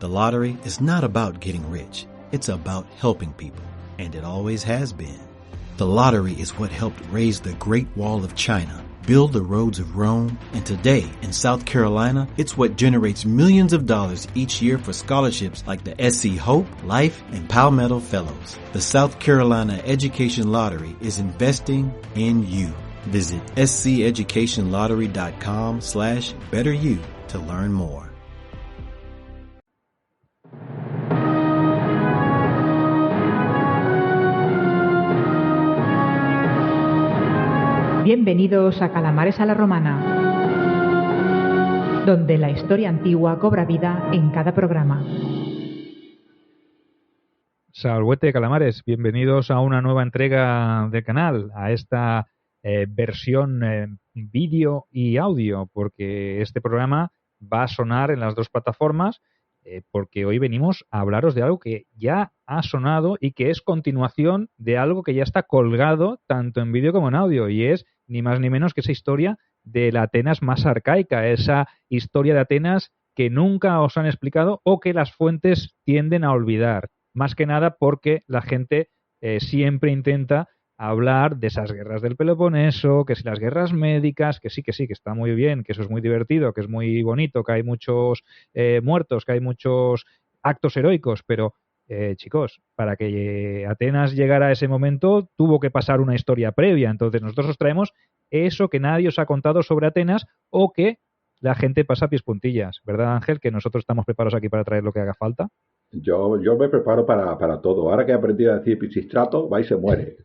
The lottery is not about getting rich. It's about helping people, and it always has been. The lottery is what helped raise the Great Wall of China, build the roads of Rome, and today, in South Carolina, it's what generates millions of dollars each year for scholarships like the SC Hope, Life, and Palmetto Fellows. The South Carolina Education Lottery is investing in you. Visit sceducationlottery.com/betteryou to learn more. Bienvenidos a Calamares a la Romana, donde la historia antigua cobra vida en cada programa. Salvete, Calamares, bienvenidos a una nueva entrega del canal, a esta versión vídeo y audio, porque este programa va a sonar en las dos plataformas, porque hoy venimos a hablaros de algo que ya ha sonado y que es continuación de algo que ya está colgado tanto en vídeo como en audio, y es ni más ni menos que esa historia de la Atenas más arcaica, esa historia de Atenas que nunca os han explicado o que las fuentes tienden a olvidar, más que nada porque la gente siempre intenta hablar de esas guerras del Peloponeso, que si las guerras médicas, que sí, que está muy bien, que eso es muy divertido, que es muy bonito, que hay muchos muertos, que hay muchos actos heroicos, pero chicos, para que Atenas llegara a ese momento tuvo que pasar una historia previa. Entonces nosotros os traemos eso que nadie os ha contado sobre Atenas o que la gente pasa a pies puntillas, ¿verdad, Ángel? Que nosotros estamos preparados aquí para traer lo que haga falta. Yo me preparo para todo. Ahora que he aprendido a decir Pisistrato, va y se muere.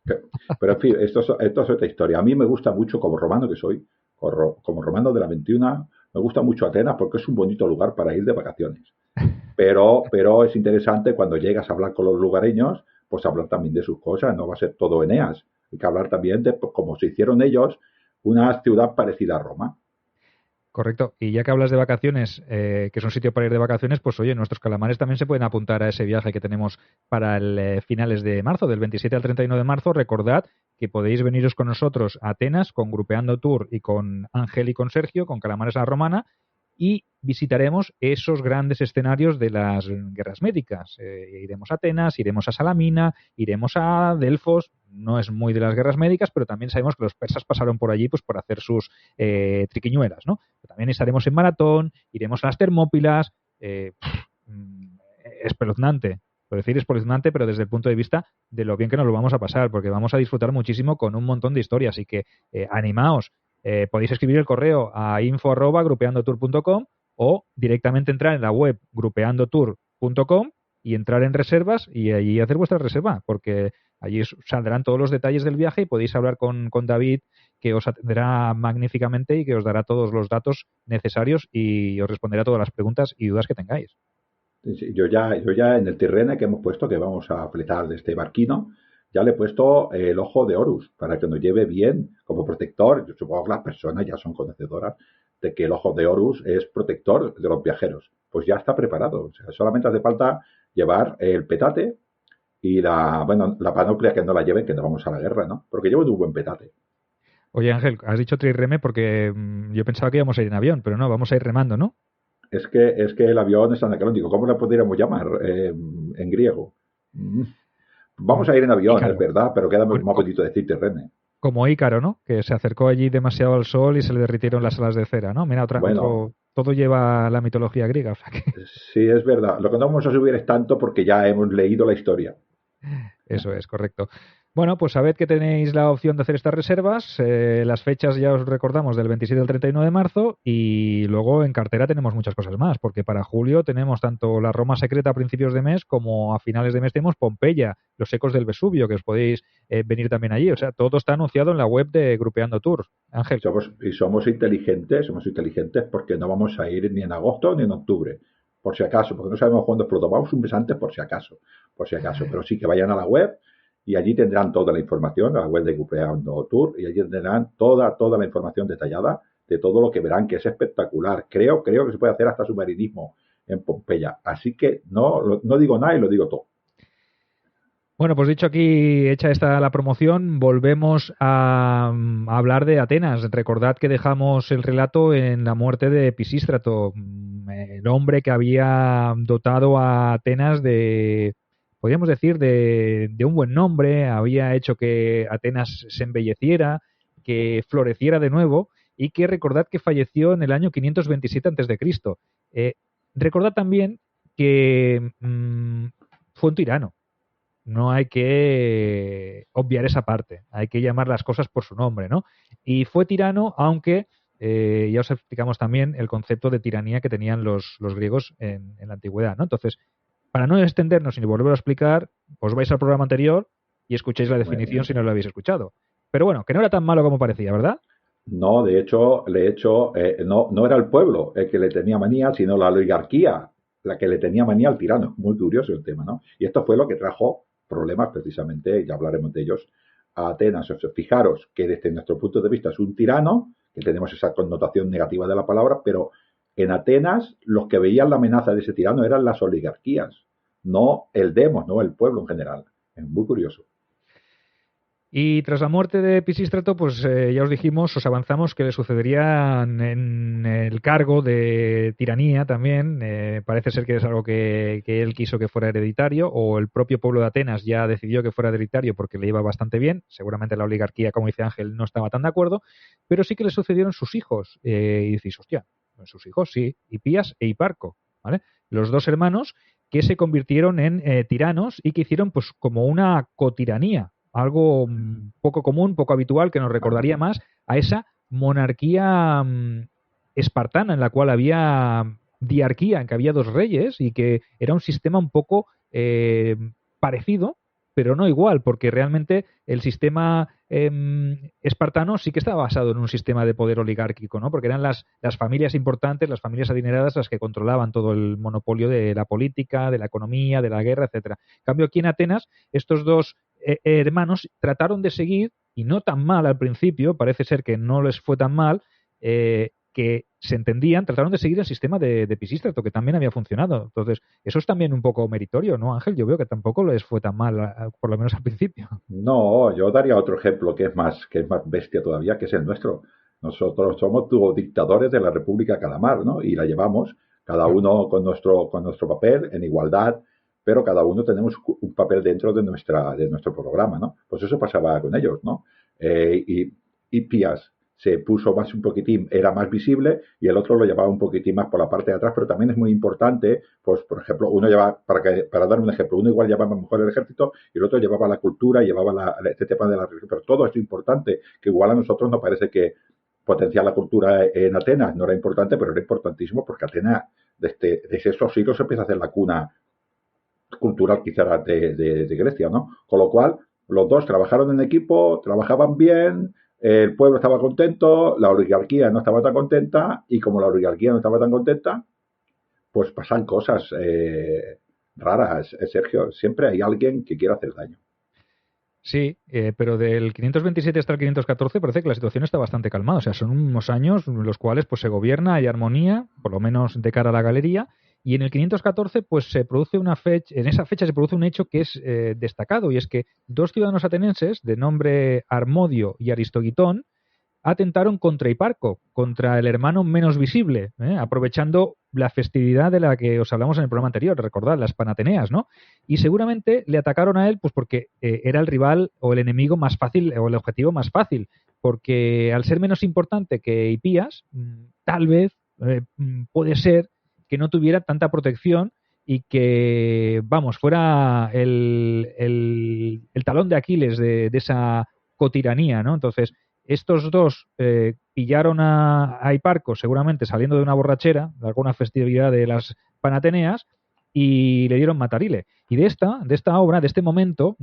Pero en fin, esto es otra historia. A mí me gusta mucho, como romano que soy, como romano de la 21, me gusta mucho Atenas porque es un bonito lugar para ir de vacaciones. Pero es interesante cuando llegas a hablar con los lugareños, pues hablar también de sus cosas, no va a ser todo Eneas. Hay que hablar también de cómo se hicieron ellos una ciudad parecida a Roma. Correcto. Y ya que hablas de vacaciones, que es un sitio para ir de vacaciones, pues oye, nuestros calamares también se pueden apuntar a ese viaje que tenemos para el finales de marzo, del 27 al 31 de marzo. Recordad que podéis veniros con nosotros a Atenas, con Grupeando Tour y con Ángel y con Sergio, con Calamares a la Romana, y visitaremos esos grandes escenarios de las guerras médicas. Iremos a Atenas, iremos a Salamina, iremos a Delfos. No es muy de las guerras médicas, pero también sabemos que los persas pasaron por allí pues por hacer sus triquiñuelas, ¿no? También estaremos en Maratón, iremos a las Termópilas. Espeluznante. Por decir espeluznante, pero desde el punto de vista de lo bien que nos lo vamos a pasar, porque vamos a disfrutar muchísimo con un montón de historias. Así que animaos. Podéis escribir el correo a info@grupeandotour.com o directamente entrar en la web grupeandotour.com y entrar en reservas y allí hacer vuestra reserva, porque allí saldrán todos los detalles del viaje y podéis hablar con David, que os atenderá magníficamente y que os dará todos los datos necesarios y os responderá todas las preguntas y dudas que tengáis. Sí, yo ya en el Tirrene que hemos puesto, que vamos a fletar de este barquino, ya le he puesto el ojo de Horus para que nos lleve bien como protector. Yo supongo que las personas ya son conocedoras de que el ojo de Horus es protector de los viajeros. Pues ya está preparado. O sea, solamente hace falta llevar el petate y la panoplia, que no la lleven, que no vamos a la guerra, ¿no? Porque llevo un buen petate. Oye, Ángel, has dicho trirreme porque yo pensaba que íbamos a ir en avión, pero no, vamos a ir remando, ¿no? Es que el avión es anacrónico. ¿Cómo le podríamos llamar en griego? Vamos a ir en avión, Ícaro. Es verdad, pero queda más bonito decir Tirrene. Como Ícaro, ¿no? Que se acercó allí demasiado al sol y se le derritieron las alas de cera, ¿no? Mira, todo lleva la mitología griega. O sea que... Sí, es verdad. Lo que no vamos a subir es tanto porque ya hemos leído la historia. Eso es, correcto. Bueno, pues sabed que tenéis la opción de hacer estas reservas. Las fechas ya os recordamos del 27 al 31 de marzo y luego en cartera tenemos muchas cosas más, porque para julio tenemos tanto la Roma secreta a principios de mes como a finales de mes tenemos Pompeya, los ecos del Vesubio, que os podéis venir también allí. O sea, todo está anunciado en la web de Grupeando Tour. Ángel. Somos inteligentes porque no vamos a ir ni en agosto ni en octubre, por si acaso, porque no sabemos cuándo explotamos. Vamos un mes antes por si acaso, pero sí que vayan a la web. Y allí tendrán toda la información, la web de Grupeando Tour, y allí tendrán toda la información detallada de todo lo que verán, que es espectacular. Creo que se puede hacer hasta submarinismo en Pompeya. Así que no digo nada y lo digo todo. Bueno, pues dicho aquí, hecha esta la promoción, volvemos a hablar de Atenas. Recordad que dejamos el relato en la muerte de Pisístrato. el hombre que había dotado a Atenas de, podríamos decir, de un buen nombre, había hecho que Atenas se embelleciera, que floreciera de nuevo, y que recordad que falleció en el año 527 a.C. Recordad también que fue un tirano. No hay que obviar esa parte, hay que llamar las cosas por su nombre, ¿no? Y fue tirano, aunque ya os explicamos también el concepto de tiranía que tenían los griegos en la antigüedad, ¿no? Entonces, para no extendernos y volverlo a explicar, os vais al programa anterior y escuchéis la definición si no lo habéis escuchado. Pero bueno, que no era tan malo como parecía, ¿verdad? No, no era el pueblo el que le tenía manía, sino la oligarquía la que le tenía manía al tirano. Muy curioso el tema, ¿no? Y esto fue lo que trajo problemas precisamente, ya hablaremos de ellos, a Atenas. O sea, fijaros que desde nuestro punto de vista es un tirano, que tenemos esa connotación negativa de la palabra, pero en Atenas los que veían la amenaza de ese tirano eran las oligarquías, no el demos, no el pueblo en general. Es muy curioso. Y tras la muerte de Pisístrato, pues ya os dijimos, os avanzamos que le sucedería en el cargo de tiranía también. Parece ser que es algo que él quiso que fuera hereditario, o el propio pueblo de Atenas ya decidió que fuera hereditario porque le iba bastante bien. Seguramente la oligarquía, como dice Ángel, no estaba tan de acuerdo, pero sí que le sucedieron sus hijos. Y decís, hostia, sus hijos sí, Hipías e Hiparco, ¿vale? Los dos hermanos que se convirtieron en tiranos y que hicieron pues como una cotiranía, algo poco común, poco habitual, que nos recordaría más a esa monarquía espartana en la cual había diarquía, en que había dos reyes y que era un sistema un poco parecido, pero no igual, porque realmente el sistema espartano sí que estaba basado en un sistema de poder oligárquico, ¿no? Porque eran las familias importantes, las familias adineradas, las que controlaban todo el monopolio de la política, de la economía, de la guerra, etcétera. En cambio, aquí en Atenas, estos dos hermanos trataron de seguir, y no tan mal al principio, parece ser que no les fue tan mal, que se entendían, trataron de seguir el sistema de Pisístrato, que también había funcionado. Entonces, eso es también un poco meritorio, ¿no, Ángel? Yo veo que tampoco les fue tan mal, por lo menos al principio. No, yo daría otro ejemplo que es más bestia todavía, que es el nuestro. Nosotros somos dictadores de la República Calamar, ¿no? Y la llevamos cada uno con nuestro papel en igualdad, pero cada uno tenemos un papel dentro de nuestro programa, ¿no? Pues eso pasaba con ellos, ¿no? Y Pías se puso más un poquitín, era más visible, y el otro lo llevaba un poquitín más por la parte de atrás, pero también es muy importante, pues por ejemplo, uno lleva, para dar un ejemplo, uno igual llevaba mejor el ejército y el otro llevaba la cultura, llevaba este tema de la religión, pero todo es importante, que igual a nosotros nos parece que potenciar la cultura en Atenas no era importante, pero era importantísimo porque Atenas, desde esos siglos se empieza a hacer la cuna cultural quizás de Grecia, ¿no? Con lo cual, los dos trabajaron en equipo, trabajaban bien, el pueblo estaba contento, la oligarquía no estaba tan contenta, y como la oligarquía no estaba tan contenta, pues pasan cosas raras, Sergio. Siempre hay alguien que quiere hacer daño. Sí, pero del 527 hasta el 514 parece que la situación está bastante calmada. O sea, son unos años en los cuales pues se gobierna, hay armonía, por lo menos de cara a la galería, y en el 514 pues se produce en esa fecha se produce un hecho que es destacado, y es que dos ciudadanos atenienses de nombre Harmodio y Aristogitón atentaron contra Hiparco, contra el hermano menos visible, aprovechando la festividad de la que os hablamos en el programa anterior, recordad, las Panateneas, ¿no? Y seguramente le atacaron a él pues porque era el rival o el enemigo más fácil, o el objetivo más fácil, porque al ser menos importante que Hipías, tal vez puede ser que no tuviera tanta protección y que, vamos, fuera el talón de Aquiles de esa cotiranía, ¿no? Entonces, estos dos pillaron a Hiparco seguramente saliendo de una borrachera, de alguna festividad de las Panateneas, y le dieron matarile. Y de esta obra, de este momento,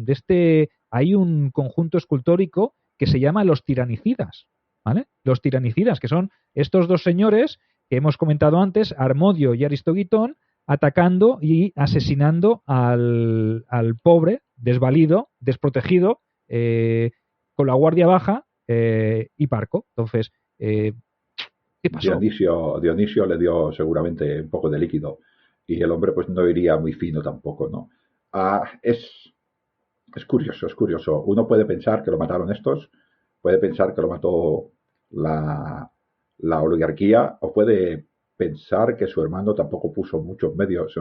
hay un conjunto escultórico que se llama Los Tiranicidas, ¿vale? Los Tiranicidas, que son estos dos señores que hemos comentado antes, Harmodio y Aristogitón, atacando y asesinando al pobre, desvalido, desprotegido, con la guardia baja, Hiparco. Entonces, ¿qué pasó? Dionisio le dio seguramente un poco de líquido, y el hombre pues no iría muy fino tampoco, ¿no? Es curioso, es curioso. Uno puede pensar que lo mataron estos, puede pensar que lo mató la oligarquía, o puede pensar que su hermano tampoco puso muchos medios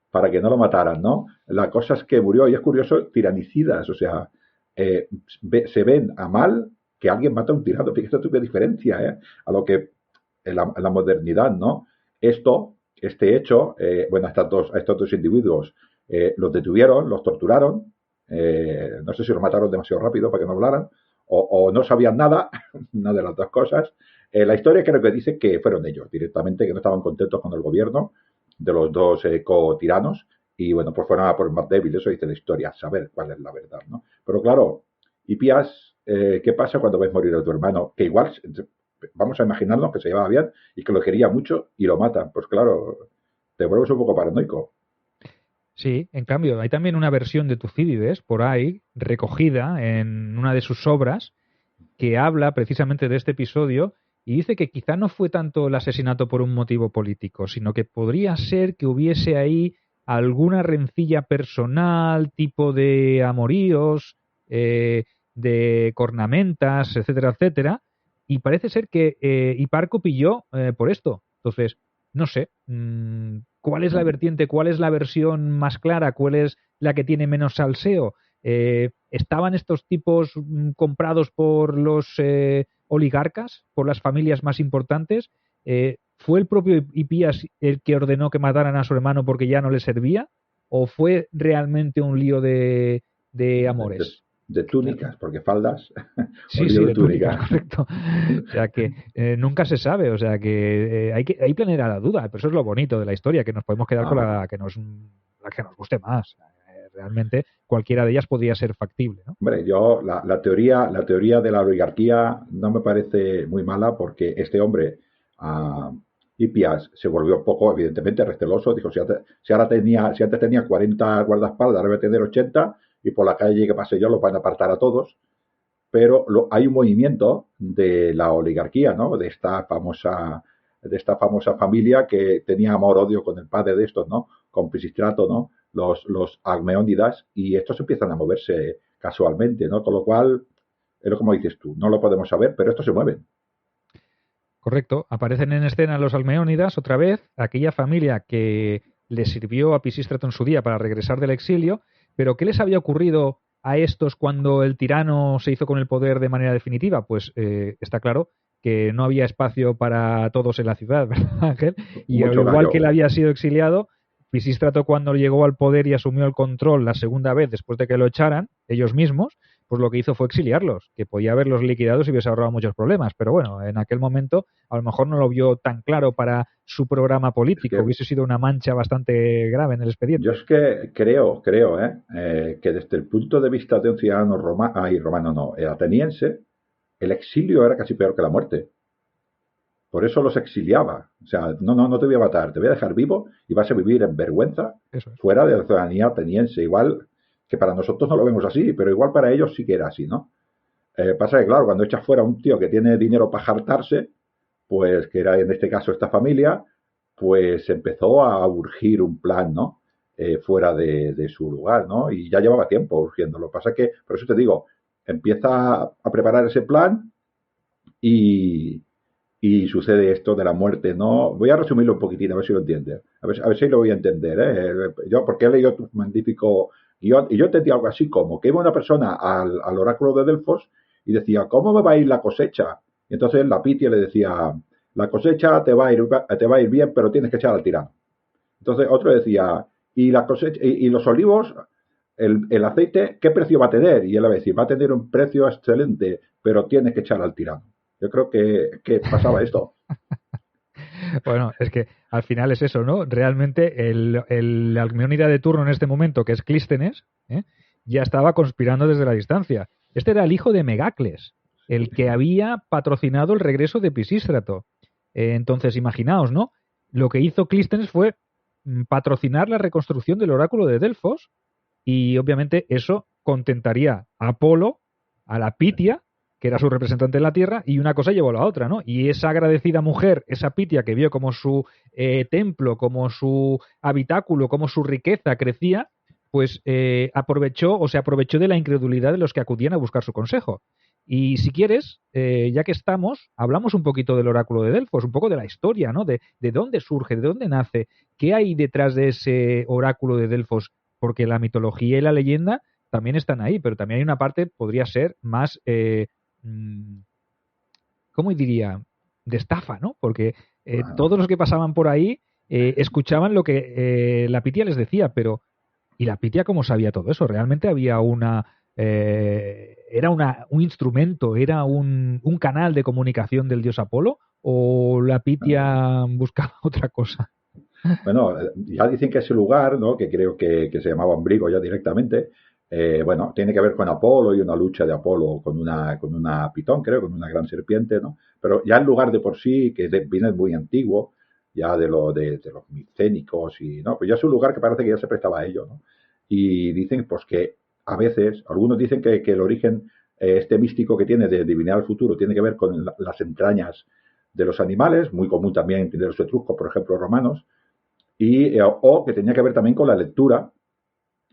para que no lo mataran, ¿no? La cosa es que murió, y es curioso, tiranicidas, o sea, se ven a mal que alguien mata a un tirano. Fíjate tú qué diferencia, a lo que en la modernidad, ¿no? Este hecho, bueno, a estos dos individuos los detuvieron, los torturaron, no sé si los mataron demasiado rápido para que no hablaran, o no sabían nada, una de las dos cosas. La historia creo que dice que fueron ellos directamente, que no estaban contentos con el gobierno de los dos co-tiranos, y bueno, pues fueron a por el más débil, eso dice la historia, saber cuál es la verdad, ¿no? Pero claro, Hipias, ¿qué pasa cuando ves morir a tu hermano? Que igual, vamos a imaginarnos que se llevaba bien y que lo quería mucho y lo matan. Pues claro, te vuelves un poco paranoico. Sí, en cambio, hay también una versión de Tucídides por ahí, recogida en una de sus obras, que habla precisamente de este episodio y dice que quizá no fue tanto el asesinato por un motivo político, sino que podría ser que hubiese ahí alguna rencilla personal, tipo de amoríos, de cornamentas, etcétera, etcétera, y parece ser que Hiparco pilló por esto. Entonces, no sé, ¿cuál es la vertiente, cuál es la versión más clara, cuál es la que tiene menos salseo? ¿Estaban estos tipos comprados por los oligarcas, por las familias más importantes? ¿Fue el propio Hipías el que ordenó que mataran a su hermano porque ya no le servía? ¿O fue realmente un lío de amores? De túnicas, porque faldas. Sí, sí, de túnicas, correcto. O sea que nunca se sabe, o sea que hay planera la duda, pero eso es lo bonito de la historia, que nos podemos quedar con la que nos guste más. Realmente cualquiera de ellas podría ser factible, ¿no? Hombre, yo la teoría de la oligarquía no me parece muy mala, porque este hombre, Hipias, se volvió poco, evidentemente, receloso. Dijo, si antes tenía 40 guardaespaldas, ahora voy a tener 80, y por la calle que pase yo los van a apartar a todos. Pero hay un movimiento de la oligarquía, ¿no? De esta famosa familia que tenía amor-odio con el padre de estos, ¿no? Con Pisístrato, ¿no? Los Almeónidas, y estos empiezan a moverse casualmente, ¿no? Con lo cual, es como dices tú, no lo podemos saber, pero estos se mueven. Correcto. Aparecen en escena los Almeónidas otra vez, aquella familia que le sirvió a Pisístrato en su día para regresar del exilio, pero ¿qué les había ocurrido a estos cuando el tirano se hizo con el poder de manera definitiva? Pues está claro que no había espacio para todos en la ciudad, ¿verdad, Ángel? Y al igual que él había sido exiliado, Pisístrato, cuando llegó al poder y asumió el control la segunda vez después de que lo echaran ellos mismos, pues lo que hizo fue exiliarlos, que podía haberlos liquidado si hubiese ahorrado muchos problemas. Pero bueno, en aquel momento a lo mejor no lo vio tan claro para su programa político. Hubiese sido una mancha bastante grave en el expediente. Yo es que creo, que desde el punto de vista de un ciudadano ateniense, el exilio era casi peor que la muerte. Por eso los exiliaba. O sea, no te voy a matar, te voy a dejar vivo y vas a vivir en vergüenza fuera de la ciudadanía ateniense. Igual que para nosotros no lo vemos así, pero igual para ellos sí que era así, ¿no? Pasa que, claro, cuando echas fuera a un tío que tiene dinero para jartarse, pues que era en este caso esta familia, pues empezó a urgir un plan, ¿no? Fuera de su lugar, ¿no? Y ya llevaba tiempo urgiendo. Lo que pasa es que, por eso te digo, empieza a preparar ese plan y sucede esto de la muerte, ¿no? Voy a resumirlo un poquitín, a ver si lo entiendes. A ver si lo voy a entender, ¿eh? Yo, porque he leído tu magnífico guión, y yo entendí algo así como que iba una persona al oráculo de Delfos y decía, ¿cómo me va a ir la cosecha? Y entonces la Pitia le decía, la cosecha te va a ir bien, pero tienes que echar al tirano. Entonces otro decía, y la cosecha, y los olivos, el aceite, ¿qué precio va a tener? Y él le va a decir, va a tener un precio excelente, pero tienes que echar al tirano. Yo creo que pasaba esto. Bueno, es que al final es eso, ¿no? Realmente el Almeónida de turno en este momento, que es Clístenes, ya estaba conspirando desde la distancia. Este era el hijo de Megacles, el que había patrocinado el regreso de Pisístrato. Entonces, imaginaos, ¿no? Lo que hizo Clístenes fue patrocinar la reconstrucción del oráculo de Delfos, y obviamente eso contentaría a Apolo, a la Pitia, que era su representante en la tierra, y una cosa llevó a la otra, ¿no? Y esa agradecida mujer, esa Pitia que vio como su templo, como su habitáculo, como su riqueza crecía, pues se aprovechó de la incredulidad de los que acudían a buscar su consejo. Y si quieres, ya que estamos, hablamos un poquito del oráculo de Delfos, un poco de la historia, ¿no? De dónde surge, de dónde nace, qué hay detrás de ese oráculo de Delfos, porque la mitología y la leyenda también están ahí, pero también hay una parte, podría ser más, mm, ¿cómo diría? De estafa, ¿no? Porque Bueno, todos los que pasaban por ahí escuchaban lo que la Pitia les decía, pero ¿y la Pitia cómo sabía todo eso? ¿Realmente había era un instrumento, era un canal de comunicación del dios Apolo? ¿O la Pitia buscaba otra cosa? bueno, ya dicen que ese lugar, ¿no? Que creo que se llamaba Ombligo ya directamente, bueno, tiene que ver con Apolo y una lucha de Apolo con una pitón, creo, con una gran serpiente, ¿no? Pero ya el lugar de por sí, viene muy antiguo, ya de los micénicos y, ¿no? Pues ya es un lugar que parece que ya se prestaba a ello, ¿no? Y dicen, pues que a veces, algunos dicen que el origen, este místico que tiene de adivinar el futuro, tiene que ver con las entrañas de los animales, muy común también en los etruscos, por ejemplo, romanos, o que tenía que ver también con la lectura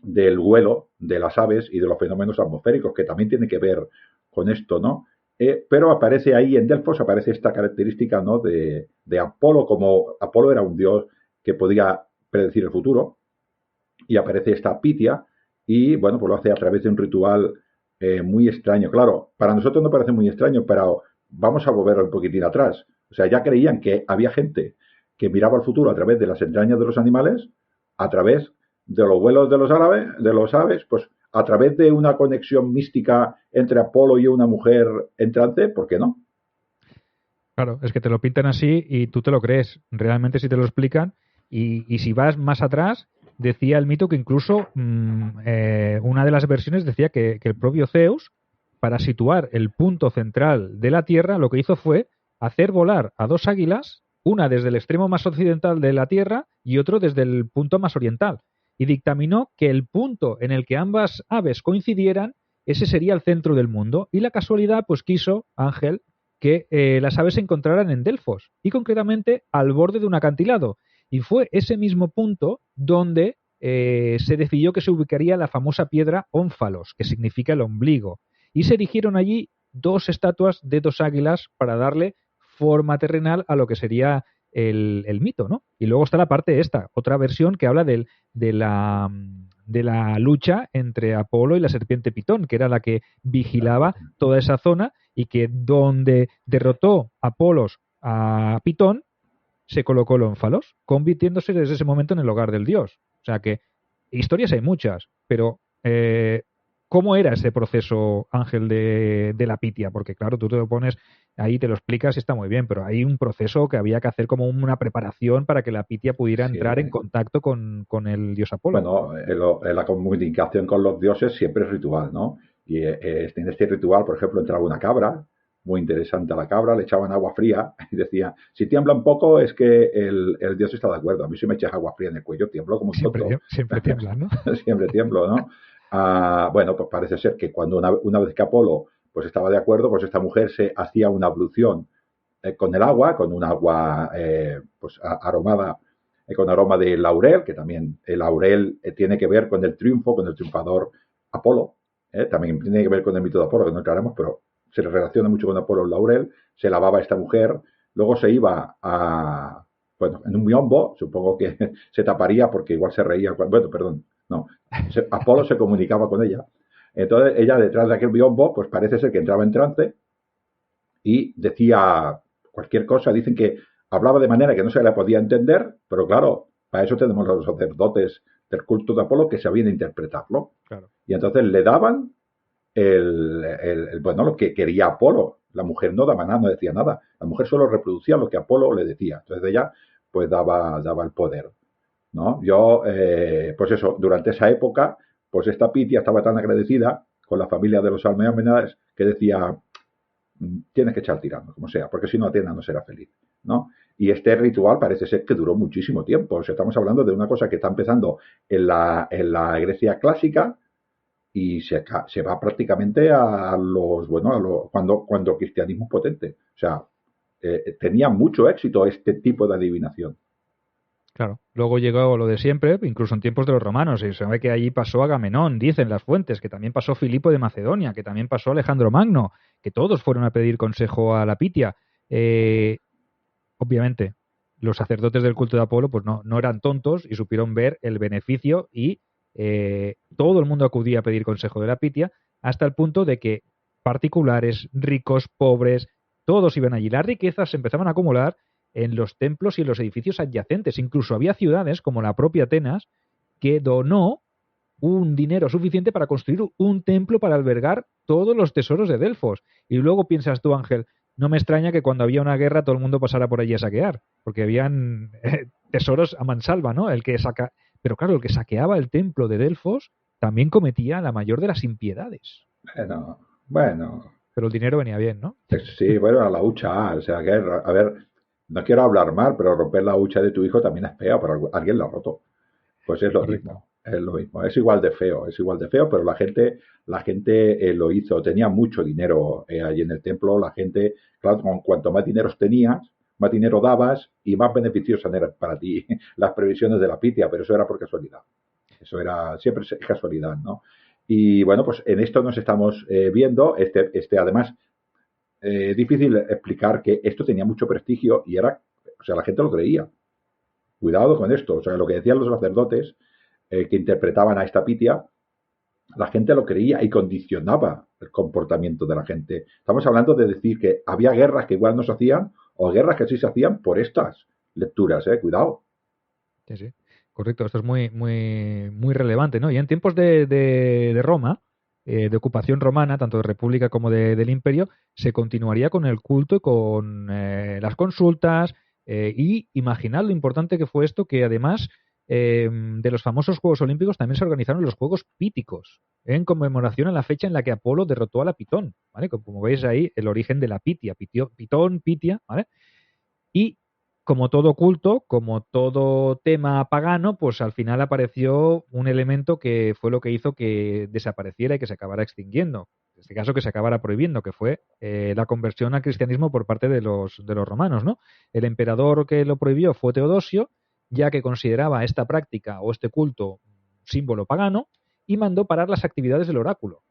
del vuelo de las aves y de los fenómenos atmosféricos, que también tiene que ver con esto, ¿no? Pero aparece ahí en Delfos, aparece esta característica, ¿no? De Apolo, como Apolo era un dios que podía predecir el futuro, y aparece esta Pitia, y bueno, pues lo hace a través de un ritual muy extraño. Claro, para nosotros no parece muy extraño, pero vamos a volver un poquitín atrás. O sea, ya creían que había gente que miraba el futuro a través de las entrañas de los animales, a través de los vuelos de los aves, pues a través de una conexión mística entre Apolo y una mujer entrante, ¿por qué no? Claro, es que te lo pintan así y tú te lo crees. Realmente si te lo explican. Y si vas más atrás, decía el mito que incluso una de las versiones decía que el propio Zeus, para situar el punto central de la Tierra, lo que hizo fue hacer volar a dos águilas, una desde el extremo más occidental de la Tierra y otro desde el punto más oriental. Y dictaminó que el punto en el que ambas aves coincidieran, ese sería el centro del mundo. Y la casualidad, pues quiso, Ángel, que las aves se encontraran en Delfos y concretamente al borde de un acantilado. Y fue ese mismo punto donde se decidió que se ubicaría la famosa piedra Ónfalos, que significa el ombligo. Y se erigieron allí dos estatuas de dos águilas para darle forma terrenal a lo que sería el mito, ¿no? Y luego está la parte esta, otra versión que habla de la lucha entre Apolo y la serpiente Pitón, que era la que vigilaba toda esa zona y que donde derrotó Apolos a Pitón, se colocó el ónfalos, convirtiéndose desde ese momento en el hogar del dios. O sea que historias hay muchas, pero ¿cómo era ese proceso, Ángel, de la pitia? Porque claro, tú te lo pones ahí, te lo explicas y está muy bien, pero hay un proceso que había que hacer como una preparación para que la pitia pudiera Sí. entrar en contacto con el dios Apolo. Bueno, la comunicación con los dioses siempre es ritual, ¿no? Y en este ritual, por ejemplo, entraba una cabra, muy interesante a la cabra, le echaban agua fría y decía, si tiembla un poco es que el dios está de acuerdo. A mí si me echas agua fría en el cuello, tiemblo como un tonto. Siempre tiemblan, ¿no? Siempre tiemblo, ¿no? Bueno, pues parece ser que cuando una vez que Apolo pues estaba de acuerdo, pues esta mujer se hacía una ablución con el agua, con un agua pues aromada, con aroma de laurel, que también el laurel tiene que ver con el triunfo, con el triunfador Apolo, también tiene que ver con el mito de Apolo, que no entraremos, pero se relaciona mucho con Apolo el laurel, se lavaba esta mujer, luego se iba a, bueno, en un biombo, supongo que se taparía porque igual se reía, bueno, perdón, no, Apolo se comunicaba con ella, entonces ella detrás de aquel biombo, pues parece ser que entraba en trance y decía cualquier cosa, dicen que hablaba de manera que no se la podía entender, pero claro, para eso tenemos los sacerdotes del culto de Apolo que sabían interpretarlo. Claro. Y entonces le daban bueno, lo que quería Apolo. La mujer no daba nada, no decía nada. La mujer solo reproducía lo que Apolo le decía. Entonces ella pues daba el poder, ¿no? Yo, pues eso, durante esa época, pues esta Pitia estaba tan agradecida con la familia de los Almeómenes que decía, tienes que echar tirando, como sea, porque si no Atenas no será feliz, ¿no? Y este ritual parece ser que duró muchísimo tiempo. O sea, estamos hablando de una cosa que está empezando en la Grecia clásica y se va prácticamente a los, bueno, cuando el cristianismo es potente. O sea, tenía mucho éxito este tipo de adivinación. Claro. Luego llegó lo de siempre, incluso en tiempos de los romanos, y se sabe que allí pasó Agamenón, dicen las fuentes, que también pasó Filipo de Macedonia, que también pasó Alejandro Magno, que todos fueron a pedir consejo a la Pitia. Obviamente, los sacerdotes del culto de Apolo pues no eran tontos y supieron ver el beneficio y todo el mundo acudía a pedir consejo de la Pitia, hasta el punto de que particulares, ricos, pobres, todos iban allí. Las riquezas se empezaban a acumular en los templos y en los edificios adyacentes. Incluso había ciudades, como la propia Atenas, que donó un dinero suficiente para construir un templo para albergar todos los tesoros de Delfos. Y luego piensas tú, Ángel, no me extraña que cuando había una guerra todo el mundo pasara por allí a saquear, porque habían tesoros a mansalva, ¿no? Pero claro, el que saqueaba el templo de Delfos también cometía la mayor de las impiedades. Bueno. Pero el dinero venía bien, ¿no? Sí, bueno, a la hucha, o sea, que, a ver, no quiero hablar mal, pero romper la hucha de tu hijo también es feo, pero alguien la ha roto. Pues es lo mismo, es lo mismo. Es igual de feo, pero la gente lo hizo. Tenía mucho dinero allí en el templo. La gente, claro, cuanto más dinero tenías, más dinero dabas y más beneficiosas eran para ti las previsiones de la Pitia, pero eso era por casualidad. Eso era siempre es casualidad, ¿no? Y bueno, pues en esto nos estamos viendo. Además, difícil explicar que esto tenía mucho prestigio y era, o sea, la gente lo creía. Cuidado con esto, o sea, lo que decían los sacerdotes que interpretaban a esta Pitia, la gente lo creía y condicionaba el comportamiento de la gente. Estamos hablando de decir que había guerras que igual no se hacían o guerras que sí se hacían por estas lecturas, cuidado. Sí, sí, correcto, esto es muy, muy, muy relevante, ¿no? Y en tiempos de Roma, de ocupación romana, tanto de República como del Imperio, se continuaría con el culto y con las consultas, y imaginad lo importante que fue esto, que además de los famosos Juegos Olímpicos también se organizaron los Juegos Píticos, en conmemoración a la fecha en la que Apolo derrotó a la Pitón, ¿vale? Como veis ahí, el origen de la Pitia, Pitón, Pitia, ¿vale? Y como todo culto, como todo tema pagano, pues al final apareció un elemento que fue lo que hizo que desapareciera y que se acabara extinguiendo. En este caso, que se acabara prohibiendo, que fue la conversión al cristianismo por parte de los romanos, ¿no? El emperador que lo prohibió fue Teodosio, ya que consideraba esta práctica o este culto símbolo pagano, y mandó parar las actividades del oráculo.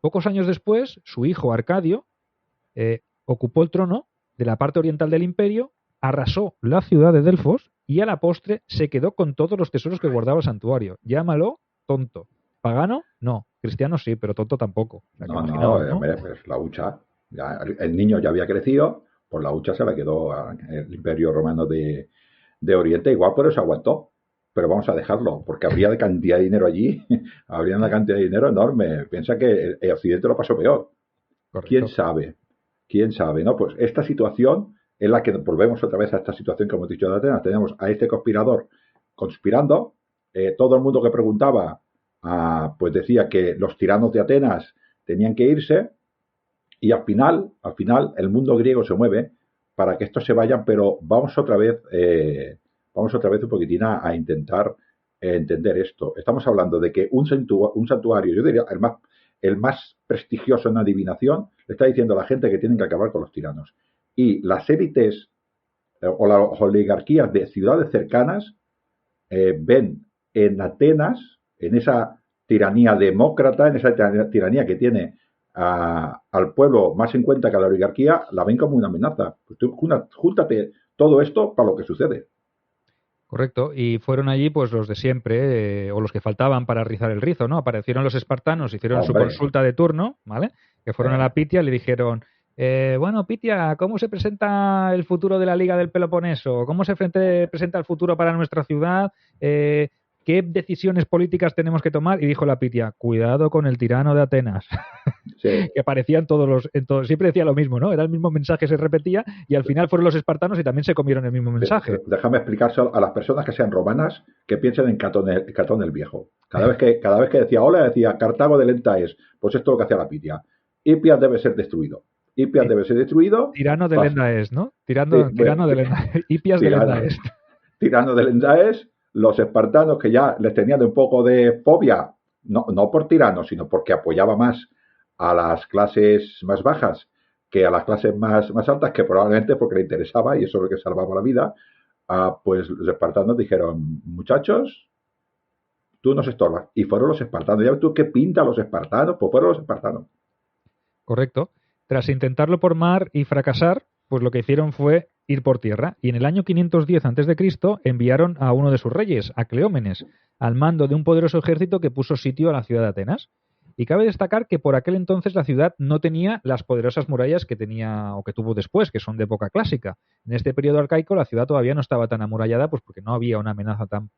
Pocos años después, su hijo Arcadio ocupó el trono de la parte oriental del imperio, arrasó la ciudad de Delfos y a la postre se quedó con todos los tesoros que guardaba el santuario. Llámalo tonto. ¿Pagano? No. Cristiano sí, pero tonto tampoco. O sea, ¿no? Hombre, pues la hucha. Ya, el niño ya había crecido, pues la hucha se la quedó el imperio romano de Oriente, igual por eso aguantó. Pero vamos a dejarlo, porque habría de cantidad de dinero allí, habría una cantidad de dinero enorme. Piensa que el Occidente lo pasó peor. Correcto. ¿Quién sabe? ¿No? Pues esta situación es la que volvemos otra vez a esta situación que hemos dicho de Atenas. Tenemos a este conspirador conspirando, todo el mundo que preguntaba pues decía que los tiranos de Atenas tenían que irse, y al final el mundo griego se mueve para que estos se vayan, pero vamos otra vez un poquitín a intentar entender esto. Estamos hablando de que un santuario, yo diría el más prestigioso en adivinación, le está diciendo a la gente que tienen que acabar con los tiranos. Y las élites o las oligarquías de ciudades cercanas ven en Atenas, en esa tiranía demócrata, en esa tiranía que tiene al pueblo más en cuenta que a la oligarquía, la ven como una amenaza. Pues tú júntate todo esto para lo que sucede. Correcto, y fueron allí pues los de siempre, o los que faltaban para rizar el rizo, ¿no? Aparecieron los espartanos, hicieron su consulta de turno, ¿vale? Que fueron a la Pitia y le dijeron, bueno, Pitia, ¿cómo se presenta el futuro de la Liga del Peloponeso? ¿Cómo se presenta el futuro para nuestra ciudad? ¿Qué decisiones políticas tenemos que tomar? Y dijo la Pitia, cuidado con el tirano de Atenas. Sí. Que aparecían siempre decía lo mismo, ¿no? Era el mismo mensaje, se repetía, y al final fueron los espartanos y también se comieron el mismo mensaje. Déjame explicarse a las personas que sean romanas que piensen en Catón el Viejo. Cada vez que decía hola, decía Cartago de lenta es, pues esto es lo que hacía la Pitia. Hipias debe ser destruido. Tirano de Lenda es, ¿no? Tirano de Lenda. Hipias de Lenda es. Tirano de Lenda es. Los espartanos, que ya les tenían un poco de fobia, no por tiranos, sino porque apoyaba más a las clases más bajas que a las clases más altas, que probablemente porque le interesaba, y eso es lo que salvaba la vida, pues los espartanos dijeron, muchachos, tú nos estorbas. Y fueron los espartanos. ¿Ya ves tú qué pinta los espartanos? Pues fueron los espartanos. Correcto. Tras intentarlo por mar y fracasar, pues lo que hicieron fue ir por tierra. Y en el año 510 a.C. enviaron a uno de sus reyes, a Cleómenes, al mando de un poderoso ejército que puso sitio a la ciudad de Atenas. Y cabe destacar que por aquel entonces la ciudad no tenía las poderosas murallas que tenía o que tuvo después, que son de época clásica. En este periodo arcaico la ciudad todavía no estaba tan amurallada, pues porque no había una amenaza tan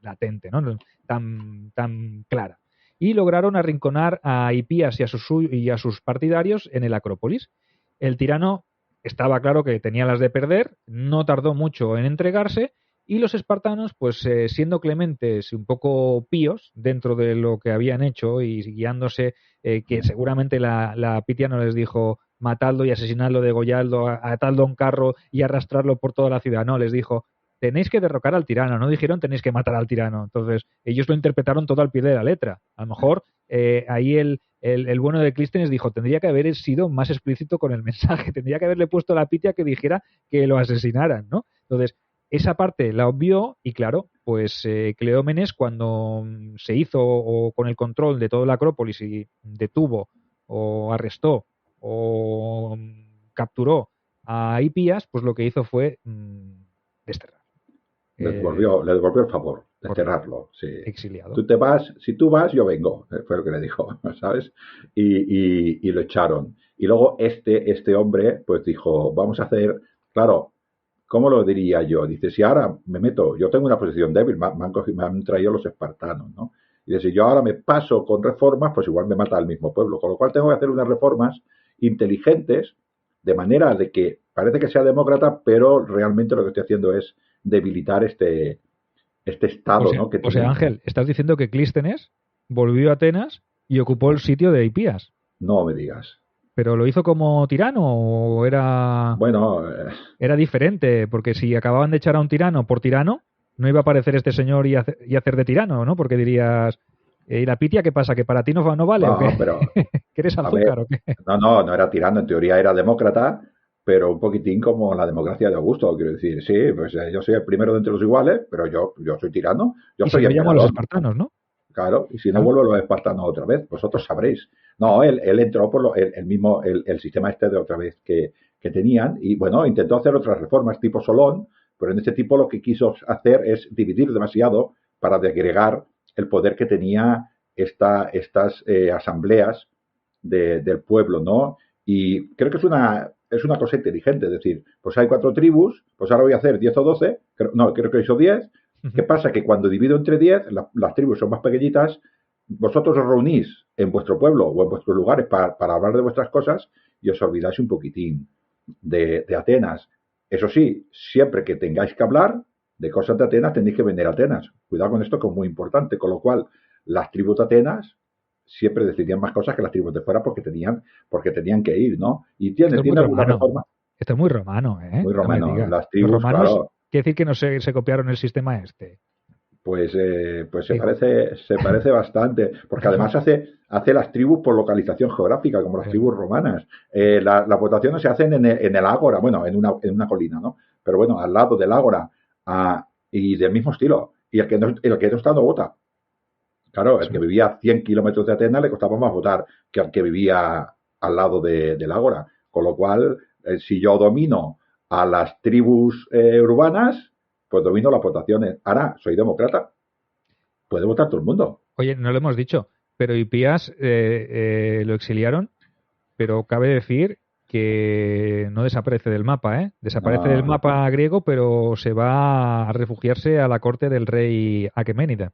latente, ¿no? tan clara. Y lograron arrinconar a Hipías y a sus partidarios en el Acrópolis. El tirano estaba claro que tenía las de perder, no tardó mucho en entregarse, y los espartanos, pues siendo clementes y un poco píos dentro de lo que habían hecho y guiándose, que seguramente la Pitia no les dijo matadlo y asesinadlo, degolladlo, atadlo a un carro y arrastrarlo por toda la ciudad. No, les dijo, tenéis que derrocar al tirano, no dijeron tenéis que matar al tirano. Entonces, ellos lo interpretaron todo al pie de la letra. A lo mejor ahí el bueno de Clístenes dijo, tendría que haber sido más explícito con el mensaje, tendría que haberle puesto a la Pitia que dijera que lo asesinaran, ¿no? Entonces, esa parte la obvió y claro, pues Cleómenes cuando se hizo o con el control de toda la Acrópolis y detuvo o arrestó o capturó a Hipías, pues lo que hizo fue desterrar. Le devolvió el favor, desterrarlo. Sí. Exiliado. Tú te vas, si tú vas, yo vengo, fue lo que le dijo, ¿sabes? Y lo echaron. Y luego este hombre, pues dijo, vamos a hacer, claro, ¿cómo lo diría yo? Dice, si ahora me meto, yo tengo una posición débil, me han traído los espartanos, ¿no? Y dice, si yo ahora me paso con reformas, pues igual me mata al mismo pueblo. Con lo cual tengo que hacer unas reformas inteligentes, de manera de que parece que sea demócrata, pero realmente lo que estoy haciendo es debilitar este estado, ¿no? O sea, Ángel, estás diciendo que Clístenes volvió a Atenas y ocupó el sitio de Hipías. No me digas. ¿Pero lo hizo como tirano o era...? Bueno... Era diferente, porque si acababan de echar a un tirano por tirano, no iba a aparecer este señor y hacer de tirano, ¿no? Porque dirías, ¿y la Pitia qué pasa? ¿Que para ti no vale no, o qué? Pero, ¿Que eres azúcar o qué? No era tirano, en teoría era demócrata, pero un poquitín como la democracia de Augusto, quiero decir, sí, pues yo soy el primero de entre los iguales, pero yo soy tirano, yo soy emperador. Y si no llamo a los espartanos, ¿no? Claro, y si no vuelvo a los espartanos otra vez, vosotros sabréis. No, él entró por el sistema este de otra vez que tenían y bueno, intentó hacer otras reformas tipo Solón, pero en este tipo lo que quiso hacer es dividir demasiado para desagregar el poder que tenía estas asambleas del pueblo, ¿no? Y creo que es una cosa inteligente, es decir, pues hay 4 tribus, pues ahora voy a hacer 10 o 12, creo que hizo 10. ¿Qué pasa? Que cuando divido entre 10, las tribus son más pequeñitas, vosotros os reunís en vuestro pueblo o en vuestros lugares para hablar de vuestras cosas y os olvidáis un poquitín de Atenas. Eso sí, siempre que tengáis que hablar de cosas de Atenas, tenéis que venir a Atenas. Cuidado con esto, que es muy importante. Con lo cual, las tribus de Atenas siempre decidían más cosas que las tribus de fuera porque tenían que ir, ¿no? Y tiene alguna reforma. Esto es muy romano, ¿eh? Muy romano. No las tribus, los romanos, claro. Quiere decir que no se copiaron el sistema este. Pues se parece bastante, porque además hace las tribus por localización geográfica, como las tribus romanas. Las votaciones se hacen en el ágora, bueno, en una colina, ¿no? Pero bueno, al lado del ágora, y del mismo estilo. Y el que no está no vota. Claro, el que vivía a 100 kilómetros de Atenas le costaba más votar que al que vivía al lado del ágora. Con lo cual, si yo domino a las tribus urbanas, pues domino las votaciones. Ahora, soy demócrata. Puede votar todo el mundo. Oye, no lo hemos dicho, pero Hipías lo exiliaron, pero cabe decir que no desaparece del mapa, ¿eh? Desaparece del mapa griego, pero se va a refugiarse a la corte del rey Aqueménida.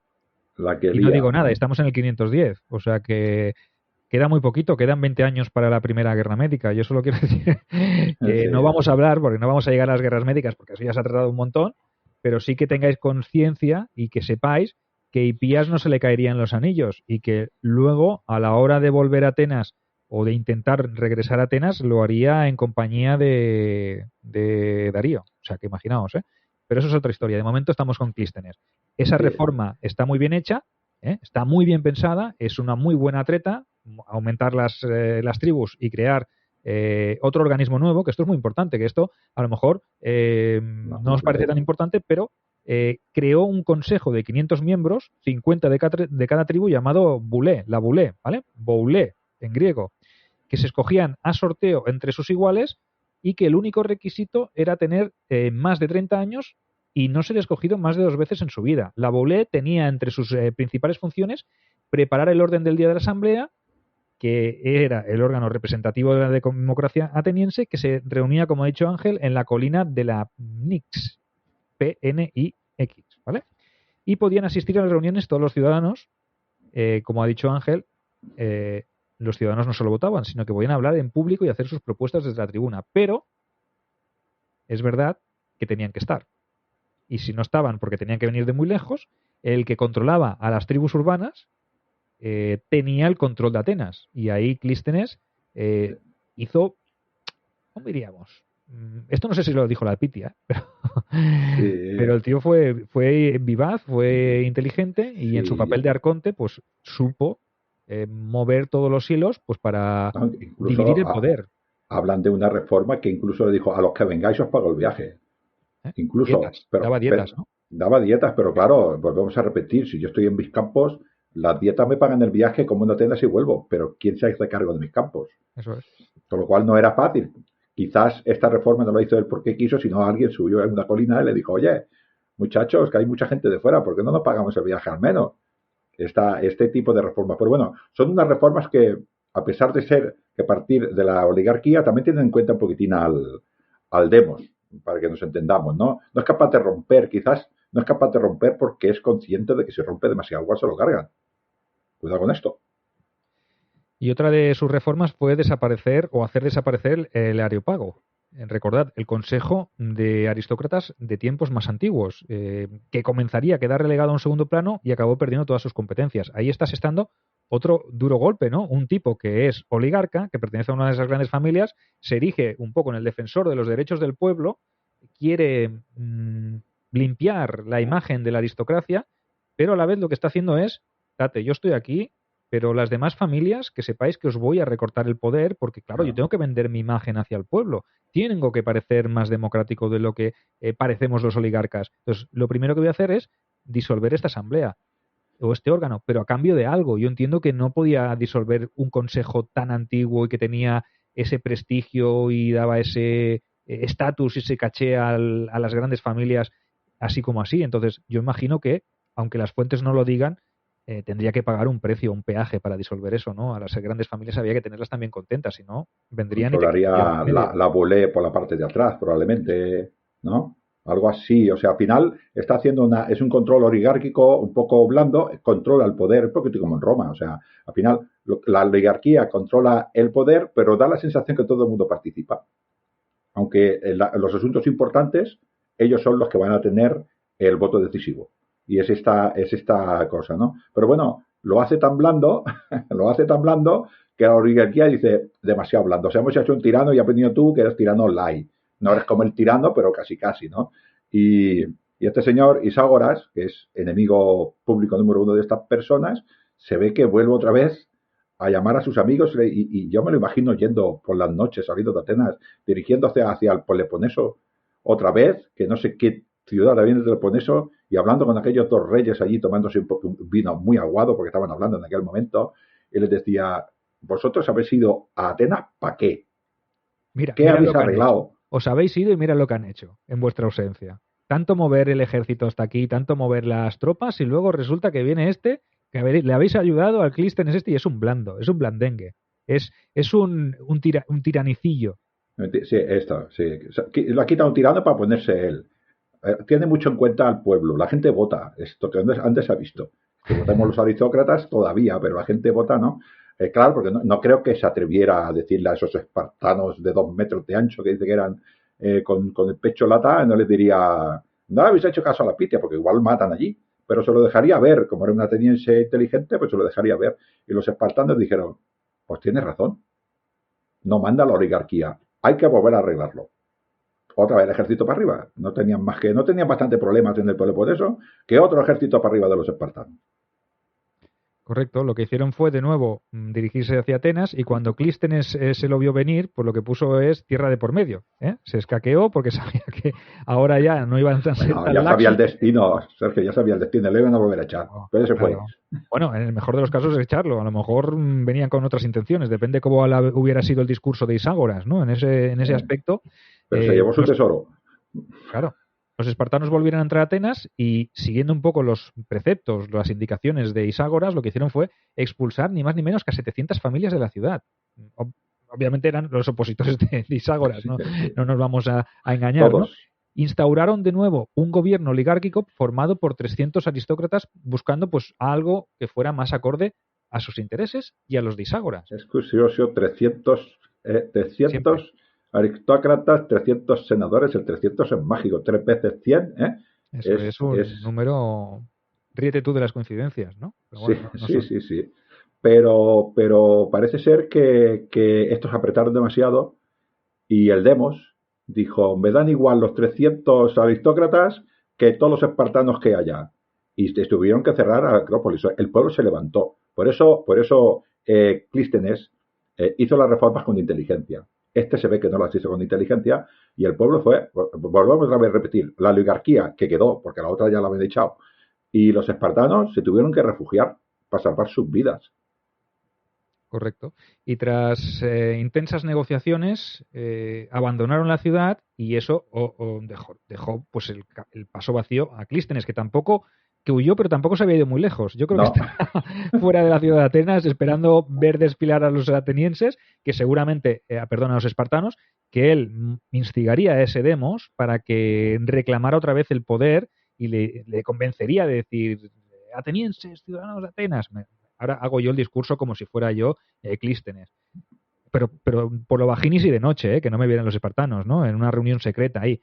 Y no digo nada, estamos en el 510, o sea que queda muy poquito, quedan 20 años para la Primera Guerra Médica. Yo solo quiero decir que sí. No vamos a hablar, porque no vamos a llegar a las guerras médicas, porque eso ya se ha tratado un montón, pero sí que tengáis conciencia y que sepáis que Hipías no se le caerían los anillos y que luego, a la hora de volver a Atenas o de intentar regresar a Atenas, lo haría en compañía de Darío. O sea, que imaginaos, ¿eh? Pero eso es otra historia. De momento estamos con Clístenes. Esa reforma está muy bien hecha, está muy bien pensada, es una muy buena treta, aumentar las tribus y crear otro organismo nuevo, que esto es muy importante, que esto a lo mejor no os parece tan importante, pero creó un consejo de 500 miembros, 50 de cada tribu, llamado Boulé, la Boulé, ¿vale? Boulé, en griego, que se escogían a sorteo entre sus iguales y que el único requisito era tener más de 30 años y no ser escogido más de 2 veces en su vida. La Boulé tenía entre sus principales funciones preparar el orden del día de la asamblea, que era el órgano representativo de la democracia ateniense, que se reunía, como ha dicho Ángel, en la colina de la Pnyx, P-N-I-X, ¿vale? Y podían asistir a las reuniones todos los ciudadanos, como ha dicho Ángel, los ciudadanos no solo votaban, sino que podían hablar en público y hacer sus propuestas desde la tribuna. Pero es verdad que tenían que estar. Y si no estaban porque tenían que venir de muy lejos, el que controlaba a las tribus urbanas tenía el control de Atenas. Y ahí Clístenes hizo, ¿cómo diríamos? Esto no sé si lo dijo la Pitia, pero el tío fue vivaz, fue inteligente y en su papel de arconte pues supo mover todos los hilos pues para dividir el poder. Hablan de una reforma que incluso le dijo: a los que vengáis os pago el viaje. Incluso dietas, daba dietas, ¿no? Daba dietas, pero claro, volvemos a repetir, si yo estoy en mis campos, las dietas me pagan el viaje como en Atenas y vuelvo, pero ¿quién se hace cargo de mis campos? Eso es. Con lo cual no era fácil. Quizás esta reforma no la hizo él porque quiso, sino alguien subió en una colina y le dijo: oye, muchachos, que hay mucha gente de fuera, ¿por qué no nos pagamos el viaje al menos? Este tipo de reformas. Pero bueno, son unas reformas que, a pesar de ser que partir de la oligarquía, también tienen en cuenta un poquitín al demos, para que nos entendamos, ¿no? No es capaz de romper, quizás no es capaz de romper porque es consciente de que si rompe demasiado agua se lo cargan. Cuidado con esto. Y otra de sus reformas fue desaparecer o hacer desaparecer el areopago. Recordad, el consejo de aristócratas de tiempos más antiguos, que comenzaría a quedar relegado a un segundo plano y acabó perdiendo todas sus competencias. Ahí está asestando otro duro golpe, ¿no? Un tipo que es oligarca, que pertenece a una de esas grandes familias, se erige un poco en el defensor de los derechos del pueblo, quiere limpiar la imagen de la aristocracia, pero a la vez lo que está haciendo es: date, yo estoy aquí, pero las demás familias, que sepáis que os voy a recortar el poder, porque claro, yo tengo que vender mi imagen hacia el pueblo. Tengo que parecer más democrático de lo que parecemos los oligarcas. Entonces, lo primero que voy a hacer es disolver esta asamblea o este órgano, pero a cambio de algo. Yo entiendo que no podía disolver un consejo tan antiguo y que tenía ese prestigio y daba ese estatus y ese caché a las grandes familias así como así. Entonces, yo imagino que, aunque las fuentes no lo digan, tendría que pagar un precio, un peaje para disolver eso, ¿no? A las grandes familias había que tenerlas también contentas, si no, vendrían y te quitarían la volée por la parte de atrás, probablemente, ¿no? Algo así. O sea, al final está haciendo es un control oligárquico un poco blando, controla el poder, un poquito como en Roma. O sea, al final la oligarquía controla el poder, pero da la sensación que todo el mundo participa. Aunque los asuntos importantes, ellos son los que van a tener el voto decisivo. Y es esta cosa, ¿no? Pero bueno, lo hace tan blando, que la oligarquía dice: demasiado blando. O sea, hemos hecho un tirano y has venido tú que eres tirano light. No eres como el tirano, pero casi, ¿no? Y este señor Iságoras, que es enemigo público número 1 de estas personas, se ve que vuelve otra vez a llamar a sus amigos y yo me lo imagino yendo por las noches, saliendo de Atenas, dirigiéndose hacia el Peloponeso otra vez, que no sé qué ciudad viene del Peloponeso, y hablando con aquellos 2 reyes allí, tomándose un vino muy aguado, porque estaban hablando en aquel momento, y les decía: ¿vosotros habéis ido a Atenas para qué? ¿Qué habéis arreglado? Os habéis ido y mirad lo que han hecho en vuestra ausencia. Tanto mover el ejército hasta aquí, tanto mover las tropas, y luego resulta que viene este, que le habéis ayudado al Clístenes este, y es un blando, es un blandengue, es un tiranicillo. Sí, esto, sí. Lo ha quitado un tirano para ponerse él. Tiene mucho en cuenta al pueblo. La gente vota. Esto que antes se ha visto. Que votemos los aristócratas todavía, pero la gente vota, ¿no? Claro, porque no creo que se atreviera a decirle a esos espartanos de 2 metros de ancho que dice que eran con el pecho lata, no les diría: no le habéis hecho caso a la Pitia, porque igual matan allí. Pero se lo dejaría ver. Como era un ateniense inteligente, pues se lo dejaría ver. Y los espartanos dijeron: pues tienes razón. No manda la oligarquía. Hay que volver a arreglarlo. Otra vez el ejército para arriba. No tenían bastante problemas en el Peloponeso que otro ejército para arriba de los espartanos. Correcto, lo que hicieron fue de nuevo dirigirse hacia Atenas y cuando Clístenes se lo vio venir, pues lo que puso es tierra de por medio. Se escaqueó porque sabía que ahora ya no iban a ser Bueno, tan ya sabía laxos. el destino, Sergio, ya sabía el destino, le iban a volver a echar, pero se fue. Claro. Bueno, en el mejor de los casos es echarlo, a lo mejor venían con otras intenciones, depende cómo hubiera sido el discurso de Iságoras, ¿no? En ese aspecto. Pero se llevó su tesoro. Claro. Los espartanos volvieron a entrar a Atenas y, siguiendo un poco los preceptos, las indicaciones de Iságoras, lo que hicieron fue expulsar ni más ni menos que a 700 familias de la ciudad. Obviamente eran los opositores de Iságoras, ¿no? No nos vamos a engañar, ¿no? Instauraron de nuevo un gobierno oligárquico formado por 300 aristócratas buscando pues algo que fuera más acorde a sus intereses y a los de Iságoras. Es curioso, 300 aristócratas, 300 senadores, el 300 es mágico, 3 veces 100, ¿eh? Eso es un número... Ríete tú de las coincidencias, ¿no? Pero bueno, sí. Pero parece ser que estos apretaron demasiado y el Demos dijo, me dan igual los 300 aristócratas que todos los espartanos que haya. Y tuvieron que cerrar a Acrópolis. El pueblo se levantó. Por eso Clístenes hizo las reformas con inteligencia. Se ve que no las hizo con inteligencia y el pueblo fue, volvemos a repetir, la oligarquía que quedó, porque la otra ya la habían echado, y los espartanos se tuvieron que refugiar para salvar sus vidas. Correcto. Y tras intensas negociaciones abandonaron la ciudad y eso dejó pues el paso vacío a Clístenes, que huyó, pero tampoco se había ido muy lejos. Yo creo que está fuera de la ciudad de Atenas esperando ver desfilar a los atenienses, que seguramente, a los espartanos, que él instigaría a ese Demos para que reclamara otra vez el poder y le convencería de decir, atenienses, ciudadanos de Atenas. Ahora hago yo el discurso como si fuera yo Clístenes. Pero por lo bajinis y de noche, que no me vieran los espartanos, ¿no? En una reunión secreta ahí.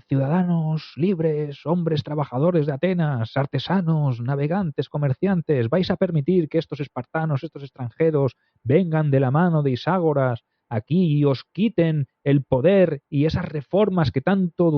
Ciudadanos libres, hombres trabajadores de Atenas, artesanos, navegantes, comerciantes, vais a permitir que estos espartanos, estos extranjeros, vengan de la mano de Iságoras aquí y os quiten el poder y esas reformas que tanto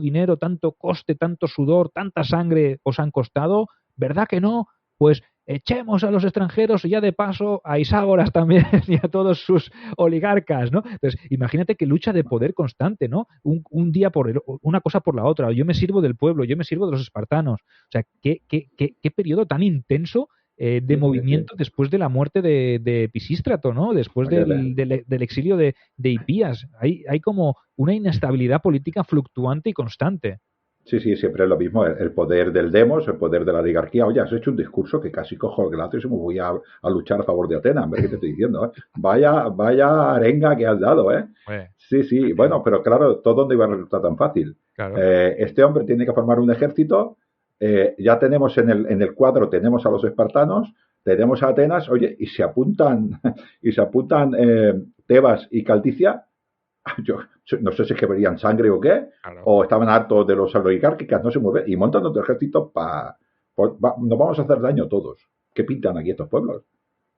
dinero, tanto coste, tanto sudor, tanta sangre os han costado, ¿verdad que no? Pues echemos a los extranjeros y ya de paso a Iságoras también y a todos sus oligarcas, ¿no? Entonces, imagínate qué lucha de poder constante, ¿no? Un día una cosa por la otra. Yo me sirvo del pueblo, yo me sirvo de los espartanos. O sea, qué periodo tan intenso de movimiento después de la muerte de Pisístrato, ¿no? Después del exilio de Hipías. Hay como una inestabilidad política fluctuante y constante. Sí, siempre es lo mismo, el poder del Demos, el poder de la oligarquía. Oye, has hecho un discurso que casi cojo el glazo y se me voy a luchar a favor de Atenas, ¿ves qué te estoy diciendo? ¿Eh? Vaya arenga que has dado, ¿eh? Sí, bueno, pero claro, todo no iba a resultar tan fácil. Claro. Este hombre tiene que formar un ejército, ya tenemos en el cuadro, tenemos a los espartanos, tenemos a Atenas, oye, y se apuntan Tebas y Calticia. Yo no sé si es que verían sangre o qué, claro. O estaban hartos de los oligárquicas, no se mueven, y montan otro ejército nos vamos a hacer daño todos. ¿Qué pintan aquí estos pueblos?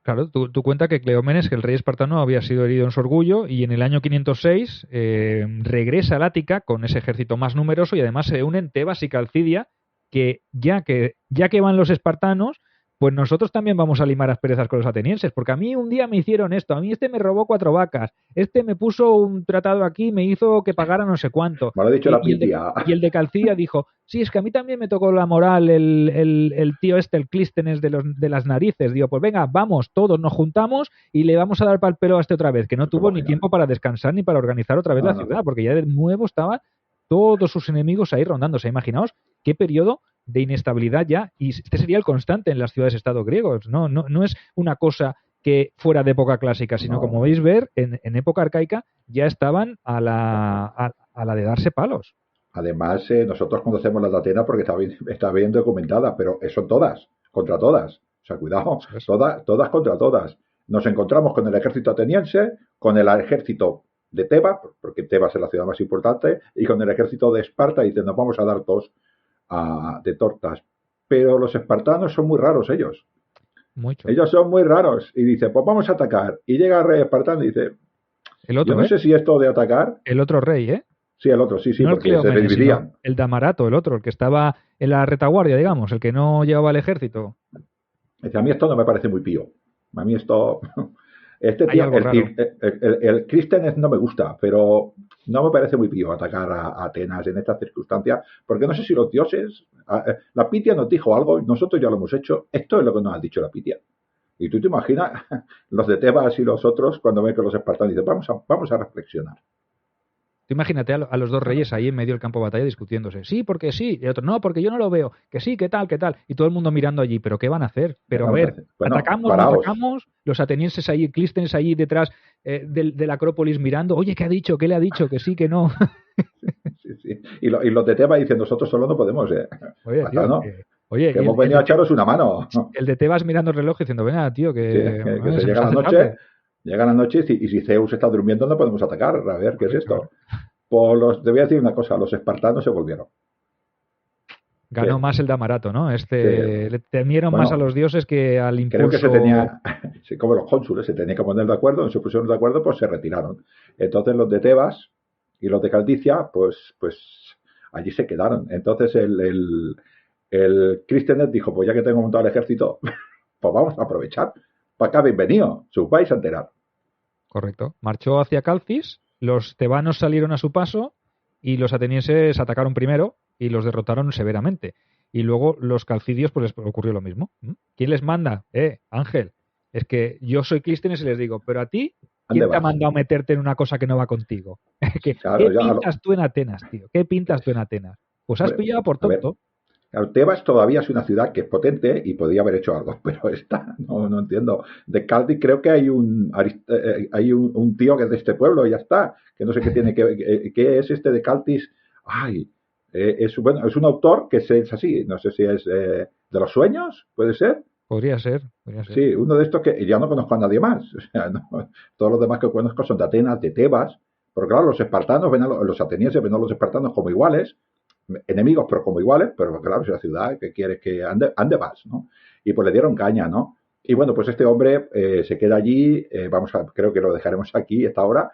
Claro, tú cuenta que Cleómenes, que el rey espartano, había sido herido en su orgullo y en el año 506 regresa al Ática con ese ejército más numeroso y además se unen Tebas y Calcidia, que ya que van los espartanos, pues nosotros también vamos a limar asperezas con los atenienses, porque a mí un día me hicieron esto, a mí me robó 4 vacas, me puso un tratado aquí, me hizo que pagara no sé cuánto. Me lo ha dicho la Pitia. Y el de Calcidia dijo, sí, es que a mí también me tocó la moral el tío el Clístenes de las narices. Digo, pues venga, vamos, todos nos juntamos y le vamos a dar pal pelo a otra vez, que no tuvo ni tiempo para descansar ni para organizar otra vez la ciudad, porque ya de nuevo estaban todos sus enemigos ahí rondándose. Imaginaos qué periodo de inestabilidad ya, y este sería el constante en las ciudades-estado griegos, no es una cosa que fuera de época clásica, sino como veis ver, en época arcaica ya estaban a la de darse palos. Además, nosotros conocemos las de Atenas porque está bien documentada, pero son todas, contra todas. O sea, cuidado, todas contra todas. Nos encontramos con el ejército ateniense, con el ejército de Tebas, porque Tebas es la ciudad más importante, y con el ejército de Esparta, y nos vamos a dar todos de tortas. Pero los espartanos son muy raros ellos. Mucho. Ellos son muy raros. Y dice, pues vamos a atacar. Y llega el rey espartano y dice, el otro, yo no sé si esto de atacar... El otro rey, ¿eh? Sí, el otro, sí, no porque Cleómenes, se dividían. El Damarato, el otro, el que estaba en la retaguardia, digamos, el que no llevaba el ejército. Dice, a mí esto no me parece muy pío. A mí esto... Este Hay tío, algo raro. el Clístenes no me gusta, pero no me parece muy pío atacar a Atenas en estas circunstancias, porque no sé si los dioses... La Pitia nos dijo algo, nosotros ya lo hemos hecho, esto es lo que nos ha dicho la Pitia. Y tú te imaginas los de Tebas y los otros cuando ven que los espartanos dicen, vamos a reflexionar. Tú imagínate a los dos reyes ahí en medio del campo de batalla discutiéndose. Sí, porque sí. Y otro, no, porque yo no lo veo. Que sí, que tal, que tal. Y todo el mundo mirando allí. ¿Pero qué van a hacer? Pero a Vamos a ver, hacer. Bueno, ¿atacamos, no paraos. atacamos? Los atenienses allí, Clístenes allí detrás de la Acrópolis mirando. Oye, ¿qué ha dicho? ¿Qué le ha dicho? Que sí, que no. Sí, sí. Y los de Tebas dicen, nosotros solo no podemos, Oye, tío, ¿no? oye, Que y hemos venido a echaros una mano. el de Tebas mirando el reloj diciendo, venga, tío, Sí, que que se se nos llega la hace noche, tarde. y si Zeus está durmiendo no podemos atacar. A ver, ¿qué es Claro. esto? Te voy a decir una cosa, los espartanos se volvieron. Ganó Sí, más el Damarato, ¿no? sí. Le temieron más a Bueno, los dioses que al creo que se impulso. tenía, sí, como los cónsules, se tenía que poner de acuerdo, no se pusieron de acuerdo, pues se retiraron. Entonces los de Tebas y los de Caldicia, pues allí se quedaron. Entonces el Clístenes dijo, pues ya que tengo montado el ejército, pues vamos a aprovechar. ¿Para acá habéis venido? Se os vais a enterar. Correcto. Marchó hacia Calcis, los tebanos salieron a su paso y los atenienses atacaron primero y los derrotaron severamente. Y luego los calcidios pues les ocurrió lo mismo. ¿Quién les manda? Ángel, es que yo soy Clístenes y les digo, pero a ti, ¿Dónde ¿quién te ha vas? mandado a meterte en una cosa que no va contigo? ¿Qué Claro, pintas tú en Atenas, tío? ¿Qué pintas tú en Atenas? Pues has hombre, pillado por a ver, tonto. claro, Tebas todavía es una ciudad que es potente y podía haber hecho algo, pero esta no entiendo. De Caldi creo que hay un tío que es de este pueblo y ya está, que no sé qué tiene que es este de Caltis. Ay, bueno, es un autor que es así, no sé si es de los sueños, puede ser. Podría ser, podría ser. Sí, uno de estos que ya no conozco a nadie más. O sea, no, todos los demás que conozco son de Atenas, de Tebas. Pero claro, los espartanos ven los atenienses ven a los espartanos como iguales, enemigos, pero como iguales. Pero claro, es la ciudad que quieres que ande más, ¿no? Y pues le dieron caña, ¿no? Y bueno, pues este hombre se queda allí, creo que lo dejaremos aquí esta hora,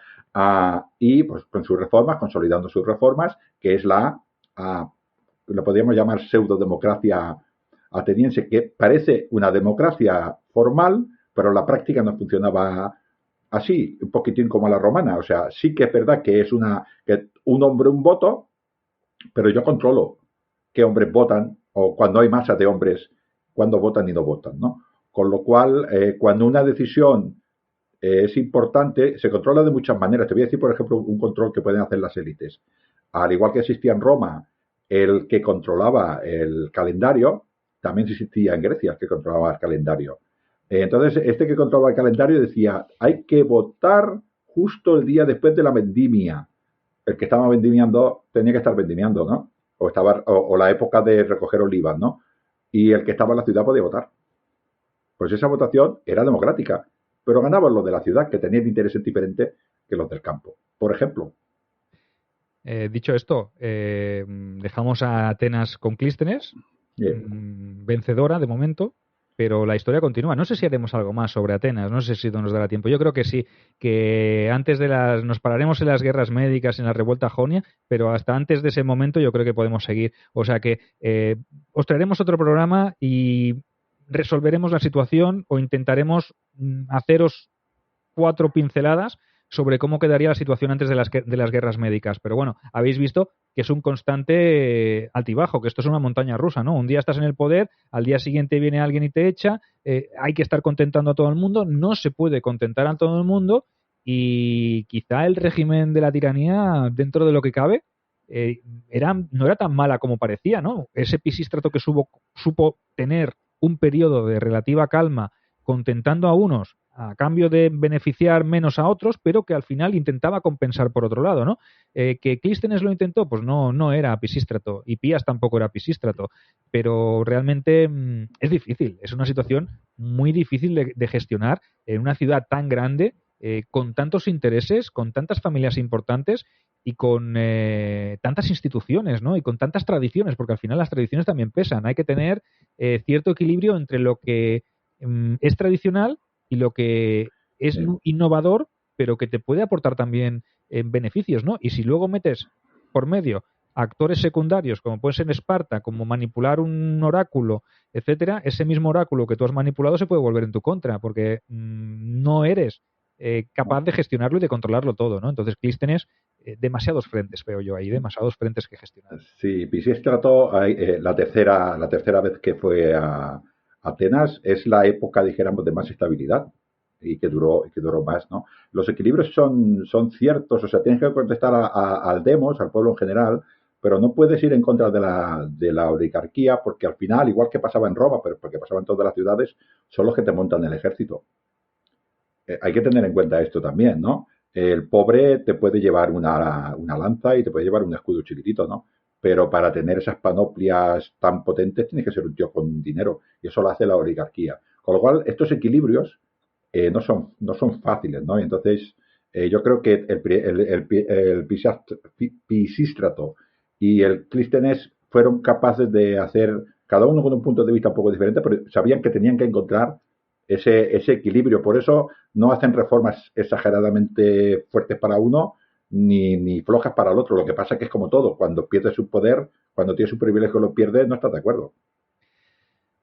y pues con sus reformas, consolidando sus reformas, que es lo podríamos llamar pseudodemocracia ateniense, que parece una democracia formal, pero la práctica no funcionaba así, un poquitín como la romana. O sea, sí que es verdad que es que un hombre un voto, pero yo controlo qué hombres votan o cuando hay masas de hombres, cuándo votan y no votan, ¿no? Con lo cual, cuando una decisión es importante, se controla de muchas maneras. Te voy a decir, por ejemplo, un control que pueden hacer las élites. Al igual que existía en Roma el que controlaba el calendario, también existía en Grecia el que controlaba el calendario. Entonces, este que controlaba el calendario decía, hay que votar justo el día después de la vendimia. El que estaba vendimiando tenía que estar vendimiando, ¿no? O la época de recoger olivas, ¿no? Y el que estaba en la ciudad podía votar. Pues esa votación era democrática, pero ganaban los de la ciudad, que tenían intereses diferentes que los del campo. Por ejemplo. Dicho esto, dejamos a Atenas con Clístenes, vencedora de momento, pero la historia continúa. No sé si haremos algo más sobre Atenas, no sé si nos dará tiempo. Yo creo que sí, que antes de nos pararemos en las guerras médicas, en la revuelta jonia, pero hasta antes de ese momento yo creo que podemos seguir. O sea que os traeremos otro programa y resolveremos la situación o intentaremos haceros 4 pinceladas sobre cómo quedaría la situación antes de las guerras médicas. Pero bueno, habéis visto que es un constante altibajo, que esto es una montaña rusa, ¿no? Un día estás en el poder, al día siguiente viene alguien y te echa, hay que estar contentando a todo el mundo, no se puede contentar a todo el mundo y quizá el régimen de la tiranía, dentro de lo que cabe, no era tan mala como parecía, ¿no? Ese Pisístrato que supo tener un periodo de relativa calma contentando a unos a cambio de beneficiar menos a otros, pero que al final intentaba compensar por otro lado, ¿no? ¿Que Clístenes lo intentó? Pues no era Pisístrato, y Pías tampoco era Pisístrato, pero realmente es difícil, es una situación muy difícil de gestionar en una ciudad tan grande, con tantos intereses, con tantas familias importantes y con tantas instituciones, ¿no? Y con tantas tradiciones, porque al final las tradiciones también pesan. Hay que tener cierto equilibrio entre lo que es tradicional y lo que es innovador, pero que te puede aportar también beneficios, ¿no? Y si luego metes por medio actores secundarios, como pueden ser Esparta, como manipular un oráculo, etcétera, ese mismo oráculo que tú has manipulado se puede volver en tu contra, porque no eres capaz de gestionarlo y de controlarlo todo, ¿no? Entonces Clístenes, demasiados frentes veo yo ahí, demasiados frentes que gestionar. Sí, Pisístrato, la tercera vez que fue a Atenas, es la época, dijéramos, de más estabilidad y que duró más, ¿no? Los equilibrios son ciertos, o sea, tienes que contestar al demos, al pueblo en general, pero no puedes ir en contra de la oligarquía, porque al final, igual que pasaba en Roma, pero porque pasaba en todas las ciudades, son los que te montan el ejército. Hay que tener en cuenta esto también, ¿no? El pobre te puede llevar una lanza y te puede llevar un escudo chiquitito, ¿no? Pero para tener esas panoplias tan potentes tienes que ser un tío con dinero, y eso lo hace la oligarquía. Con lo cual, estos equilibrios no son fáciles, ¿no? Y entonces, yo creo que el Pisístrato y el Clístenes fueron capaces de hacer, cada uno con un punto de vista un poco diferente, pero sabían que tenían que encontrar ese equilibrio. Por eso no hacen reformas exageradamente fuertes para uno ni flojas para el otro. Lo que pasa es que es como todo. Cuando pierdes un poder, cuando tienes un privilegio lo pierdes, no estás de acuerdo.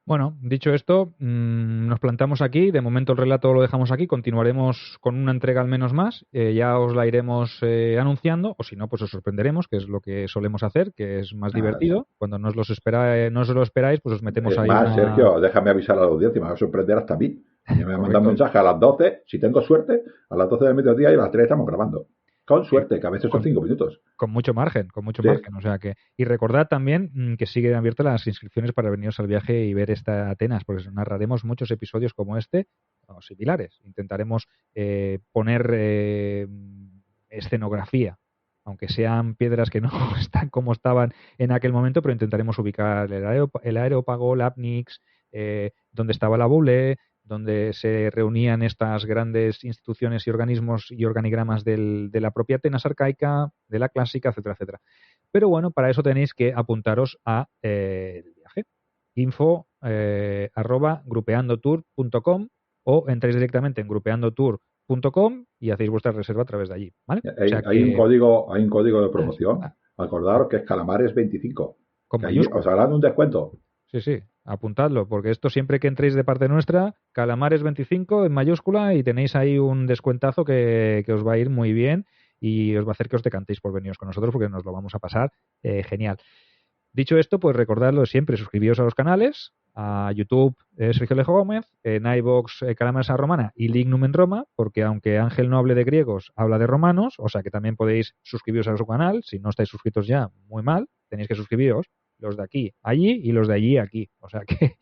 Bueno, dicho esto, nos plantamos aquí. De momento el relato lo dejamos aquí. Continuaremos con una entrega al menos más. Ya os la iremos anunciando, o si no, pues os sorprenderemos, que es lo que solemos hacer, que es más divertido. Cuando no os lo esperáis, pues os metemos ahí. Sergio, déjame avisar a la audiencia, me va a sorprender hasta a mí. Me mandan un mensaje a las 12, si tengo suerte, a las 12 del mediodía y a las 3 estamos grabando. Con suerte, que a veces son 5 minutos. Con mucho margen, Sí. O sea que, y recordad también que siguen abiertas las inscripciones para veniros al viaje y ver esta Atenas, porque narraremos muchos episodios como este, o similares. Intentaremos poner escenografía, aunque sean piedras que no están como estaban en aquel momento, pero intentaremos ubicar el Areópago, la Apnix, donde estaba la Boule, donde se reunían estas grandes instituciones y organismos y organigramas de la propia Atenas arcaica, de la clásica, etcétera, etcétera. Pero bueno, para eso tenéis que apuntaros a el viaje. info@grupeandotour.com o entráis directamente en grupeandotour.com y hacéis vuestra reserva a través de allí, ¿vale? Hay un código de promoción. Acordaros que es Calamares 25. Que allí os harán un descuento. Sí, apuntadlo, porque esto siempre que entréis de parte nuestra, Calamares 25 en mayúscula y tenéis ahí un descuentazo que os va a ir muy bien y os va a hacer que os decantéis por veniros con nosotros porque nos lo vamos a pasar genial. Dicho esto, pues recordadlo siempre, suscribíos a los canales, a YouTube Sergio Alejo Gómez, en iVoox Calamares a Romana y Lignum en Roma, porque aunque Ángel no hable de griegos, habla de romanos, o sea que también podéis suscribiros a su canal, si no estáis suscritos ya, muy mal, tenéis que suscribiros. Los de aquí allí y los de allí aquí. O sea que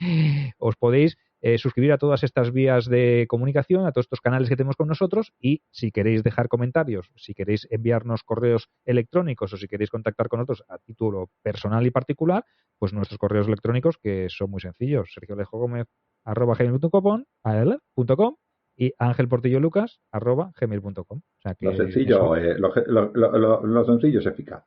os podéis suscribir a todas estas vías de comunicación, a todos estos canales que tenemos con nosotros y si queréis dejar comentarios, si queréis enviarnos correos electrónicos o si queréis contactar con nosotros a título personal y particular, pues nuestros correos electrónicos que son muy sencillos, sergioalejogomez@gmail.com y angelportillolucas@gmail.com. O sea que lo sencillo es eficaz.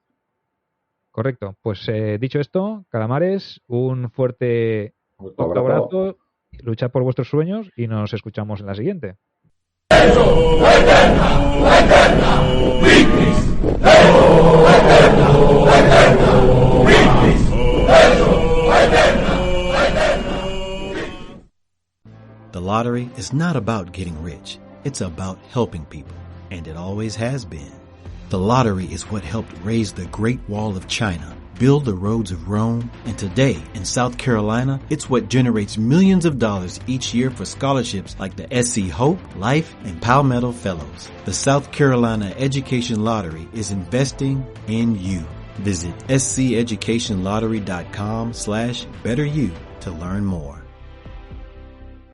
Correcto. Pues dicho esto, Calamares, un fuerte abrazo, luchad por vuestros sueños y nos escuchamos en la siguiente. The lottery is not about getting rich. It's about helping people, and it always has been. The lottery is what helped raise the Great Wall of China, build the roads of Rome, and today, in South Carolina, it's what generates millions of dollars each year for scholarships like the SC Hope, Life, and Palmetto Fellows. The South Carolina Education Lottery is investing in you. Visit sceducationlottery.com/betteryou to learn more.